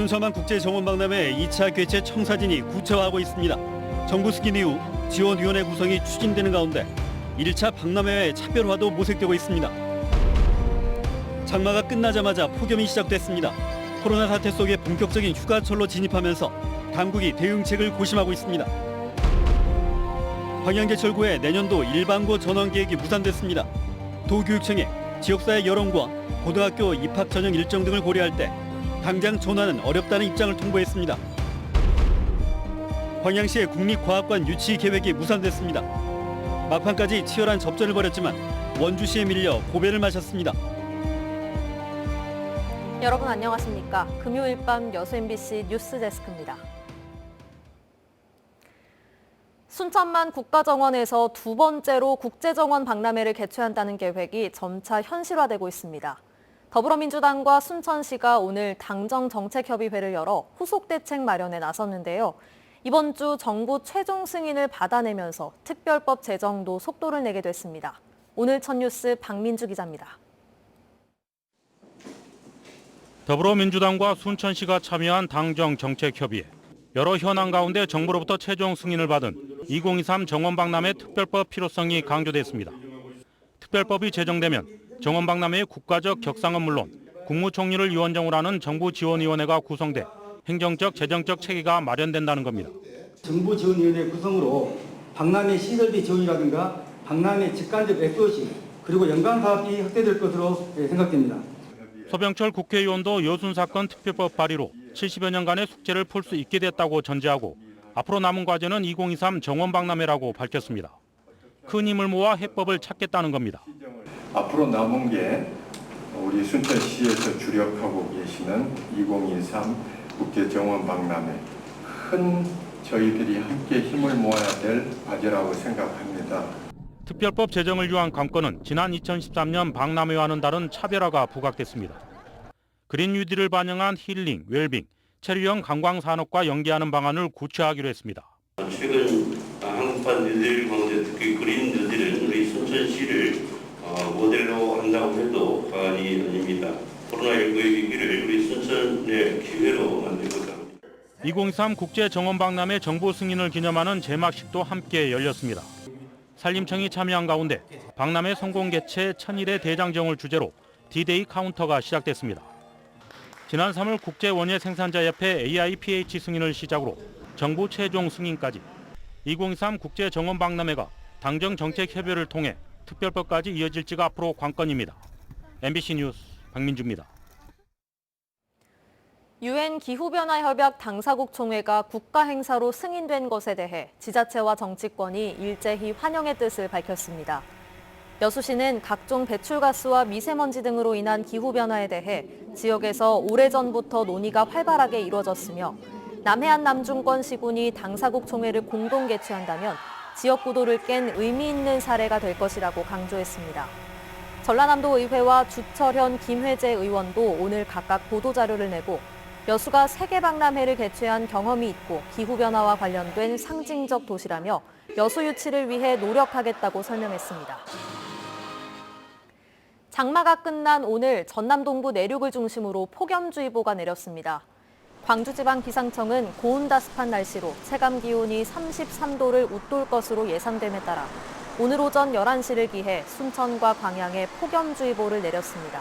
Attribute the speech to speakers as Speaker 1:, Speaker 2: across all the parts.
Speaker 1: 순천만 국제정원박람회 2차 개최 청사진이 구체화하고 있습니다. 정부 승인 이후 지원위원회 구성이 추진되는 가운데 1차 박람회의 차별화도 모색되고 있습니다. 장마가 끝나자마자 폭염이 시작됐습니다. 코로나 사태 속에 본격적인 휴가철로 진입하면서 당국이 대응책을 고심하고 있습니다. 방향제철구의 내년도 일반고 전원 계획이 무산됐습니다. 도교육청에 지역사회 여론과 고등학교 입학 전형 일정 등을 고려할 때 당장 전환은 어렵다는 입장을 통보했습니다. 광양시의 국립과학관 유치 계획이 무산됐습니다. 막판까지 치열한 접전을 벌였지만 원주시에 밀려 고배를 마셨습니다.
Speaker 2: 여러분 안녕하십니까? 금요일 밤 여수 MBC 뉴스데스크입니다. 순천만 국가정원에서 두 번째로 국제정원 박람회를 개최한다는 계획이 점차 현실화되고 있습니다. 더불어민주당과 순천시가 오늘 당정정책협의회를 열어 후속 대책 마련에 나섰는데요. 이번 주 정부 최종 승인을 받아내면서 특별법 제정도 속도를 내게 됐습니다. 오늘 첫 뉴스 박민주 기자입니다.
Speaker 3: 더불어민주당과 순천시가 참여한 당정정책협의회. 여러 현안 가운데 정부로부터 최종 승인을 받은 2023 정원박람회 특별법 필요성이 강조됐습니다. 특별법이 제정되면 정원박람회의 국가적 격상은 물론 국무총리를 위원장으로 하는 정부지원위원회가 구성돼 행정적, 재정적 체계가 마련된다는 겁니다.
Speaker 4: 정부지원위원회 구성으로 박람회 시설비 지원이라든가 박람회 직간접 SOC 그리고 연관사업이 확대될 것으로 생각됩니다.
Speaker 3: 서병철 국회의원도 여순 사건 특별법 발의로 70여 년간의 숙제를 풀 수 있게 됐다고 전제하고 앞으로 남은 과제는 2023 정원박람회라고 밝혔습니다. 큰 힘을 모아 해법을 찾겠다는 겁니다.
Speaker 5: 앞으로 남은 게 우리 순천시에서 주력하고 계시는 2023 국제정원박람회 큰 저희들이 함께 힘을 모아야 될 과제라고 생각합니다.
Speaker 3: 특별법 제정을 위한 관건은 지난 2013년 박람회와는 다른 차별화가 부각됐습니다. 그린 뉴딜을 반영한 힐링, 웰빙, 체류형 관광산업과 연계하는 방안을 구체화하기로 했습니다.
Speaker 6: 최근 한국판 뉴딜 광제 특히 그린 뉴딜은 우리 순천시를 모델로 한다고 해도 과언이 아닙니다. 코로나19의 위기를 우리 순천의 기회로 만들고자 합니다.
Speaker 3: 2023 국제정원박람회 정부 승인을 기념하는 개막식도 함께 열렸습니다. 산림청이 참여한 가운데 박람회 성공 개최 1000일의 대장정을 주제로 D-Day 카운터가 시작됐습니다. 지난 3월 국제원예 생산자협회 AIPH 승인을 시작으로 정부 최종 승인까지 2023 국제정원박람회가 당정정책협의회를 통해 특별법까지 이어질지가 앞으로 관건입니다. MBC 뉴스 박민주입니다.
Speaker 2: UN 기후변화협약 당사국 총회가 국가행사로 승인된 것에 대해 지자체와 정치권이 일제히 환영의 뜻을 밝혔습니다. 여수시는 각종 배출가스와 미세먼지 등으로 인한 기후변화에 대해 지역에서 오래전부터 논의가 활발하게 이루어졌으며 남해안 남중권 시군이 당사국 총회를 공동 개최한다면 지역 구도를 깬 의미 있는 사례가 될 것이라고 강조했습니다. 전라남도 의회와 주철현, 김회재 의원도 오늘 각각 보도자료를 내고 여수가 세계박람회를 개최한 경험이 있고 기후변화와 관련된 상징적 도시라며 여수 유치를 위해 노력하겠다고 설명했습니다. 장마가 끝난 오늘 전남 동부 내륙을 중심으로 폭염주의보가 내렸습니다. 광주지방기상청은 고온다습한 날씨로 체감 기온이 33도를 웃돌 것으로 예상됨에 따라 오늘 오전 11시를 기해 순천과 광양에 폭염주의보를 내렸습니다.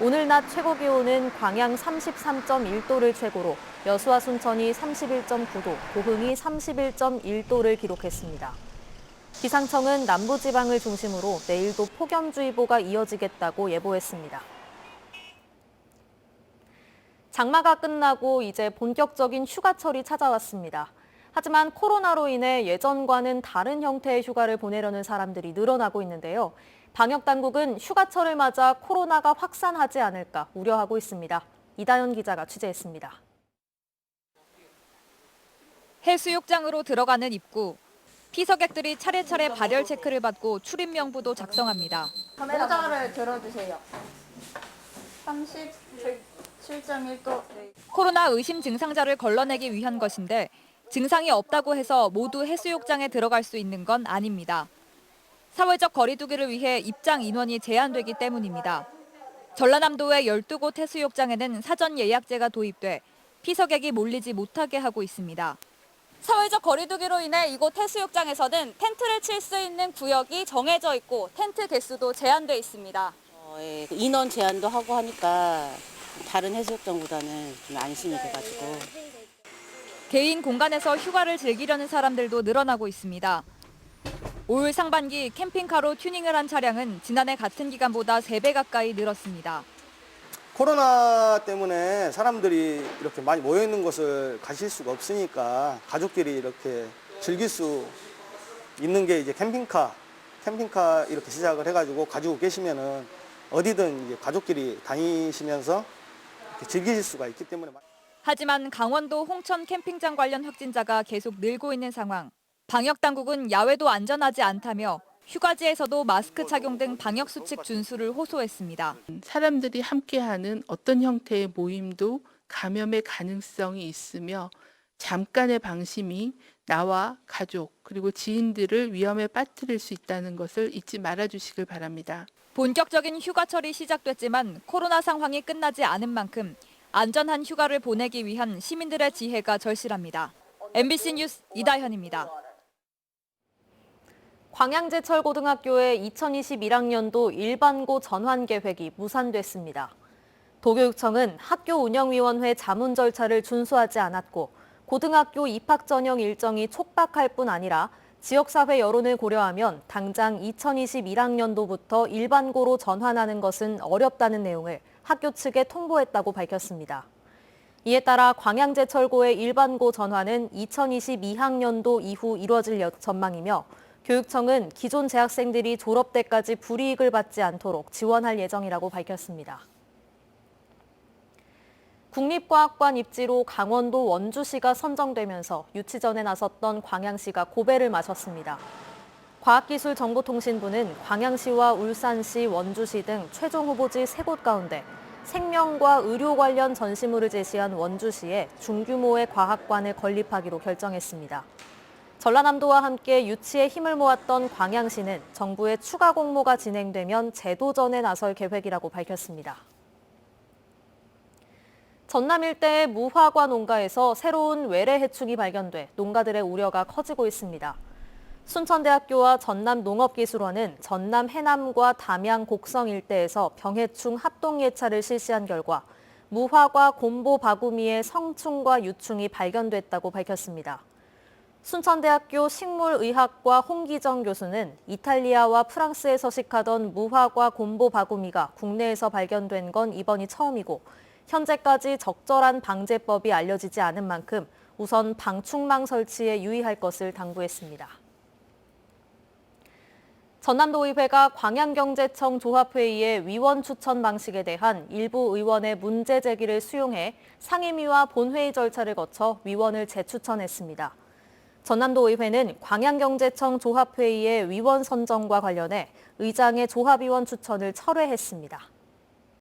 Speaker 2: 오늘 낮 최고 기온은 광양 33.1도를 최고로 여수와 순천이 31.9도, 고흥이 31.1도를 기록했습니다. 기상청은 남부지방을 중심으로 내일도 폭염주의보가 이어지겠다고 예보했습니다. 장마가 끝나고 이제 본격적인 휴가철이 찾아왔습니다. 하지만 코로나로 인해 예전과는 다른 형태의 휴가를 보내려는 사람들이 늘어나고 있는데요. 방역당국은 휴가철을 맞아 코로나가 확산하지 않을까 우려하고 있습니다. 이다연 기자가 취재했습니다.
Speaker 7: 해수욕장으로 들어가는 입구. 피서객들이 차례차례 발열 체크를 받고 출입 명부도 작성합니다.
Speaker 8: 모자를 들어주세요. 37.1도.
Speaker 7: 코로나 의심 증상자를 걸러내기 위한 것인데 증상이 없다고 해서 모두 해수욕장에 들어갈 수 있는 건 아닙니다. 사회적 거리 두기를 위해 입장 인원이 제한되기 때문입니다. 전라남도의 12곳 해수욕장에는 사전 예약제가 도입돼 피서객이 몰리지 못하게 하고 있습니다. 사회적 거리두기로 인해 이곳 해수욕장에서는 텐트를 칠 수 있는 구역이 정해져 있고 텐트 개수도 제한돼 있습니다.
Speaker 9: 인원 제한도 하고 하니까 다른 해수욕장보다는 좀 안심이 돼가지고.
Speaker 7: 개인 공간에서 휴가를 즐기려는 사람들도 늘어나고 있습니다. 올 상반기 캠핑카로 튜닝을 한 차량은 지난해 같은 기간보다 3배 가까이 늘었습니다.
Speaker 10: 코로나 때문에 사람들이 이렇게 많이 모여 있는 곳을 가실 수가 없으니까 가족끼리 이렇게 즐길 수 있는 게 이제 캠핑카 이렇게 시작을 해가지고 가지고 계시면은 어디든 이제 가족끼리 다니시면서 이렇게 즐기실 수가 있기 때문에.
Speaker 7: 하지만 강원도 홍천 캠핑장 관련 확진자가 계속 늘고 있는 상황. 방역 당국은 야외도 안전하지 않다며 휴가지에서도 마스크 착용 등 방역 수칙 준수를 호소했습니다.
Speaker 11: 사람들이 함께하는 어떤 형태의 모임도 감염의 가능성이 있으며 잠깐의 방심이 나와 가족 그리고 지인들을 위험에 빠뜨릴 수 있다는 것을 잊지 말아주시길 바랍니다.
Speaker 7: 본격적인 휴가철이 시작됐지만 코로나 상황이 끝나지 않은 만큼 안전한 휴가를 보내기 위한 시민들의 지혜가 절실합니다. MBC 뉴스 이다현입니다.
Speaker 2: 광양제철고등학교의 2021학년도 일반고 전환 계획이 무산됐습니다. 도교육청은 학교운영위원회 자문 절차를 준수하지 않았고 고등학교 입학 전형 일정이 촉박할 뿐 아니라 지역사회 여론을 고려하면 당장 2021학년도부터 일반고로 전환하는 것은 어렵다는 내용을 학교 측에 통보했다고 밝혔습니다. 이에 따라 광양제철고의 일반고 전환은 2022학년도 이후 이뤄질 전망이며 교육청은 기존 재학생들이 졸업 때까지 불이익을 받지 않도록 지원할 예정이라고 밝혔습니다. 국립과학관 입지로 강원도 원주시가 선정되면서 유치전에 나섰던 광양시가 고배를 마셨습니다. 과학기술정보통신부는 광양시와 울산시, 원주시 등 최종 후보지 3곳 가운데 생명과 의료 관련 전시물을 제시한 원주시에 중규모의 과학관을 건립하기로 결정했습니다. 전라남도와 함께 유치에 힘을 모았던 광양시는 정부의 추가 공모가 진행되면 재도전에 나설 계획이라고 밝혔습니다. 전남 일대의 무화과 농가에서 새로운 외래 해충이 발견돼 농가들의 우려가 커지고 있습니다. 순천대학교와 전남농업기술원은 전남 해남과 담양 곡성 일대에서 병해충 합동 예찰을 실시한 결과 무화과 곰보 바구미에 성충과 유충이 발견됐다고 밝혔습니다. 순천대학교 식물의학과 홍기정 교수는 이탈리아와 프랑스에 서식하던 무화과 곰보 바구미가 국내에서 발견된 건 이번이 처음이고 현재까지 적절한 방제법이 알려지지 않은 만큼 우선 방충망 설치에 유의할 것을 당부했습니다. 전남도의회가 광양경제청 조합회의의 위원 추천 방식에 대한 일부 의원의 문제 제기를 수용해 상임위와 본회의 절차를 거쳐 위원을 재추천했습니다. 전남도의회는 광양경제청 조합회의의 위원 선정과 관련해 의장의 조합위원 추천을 철회했습니다.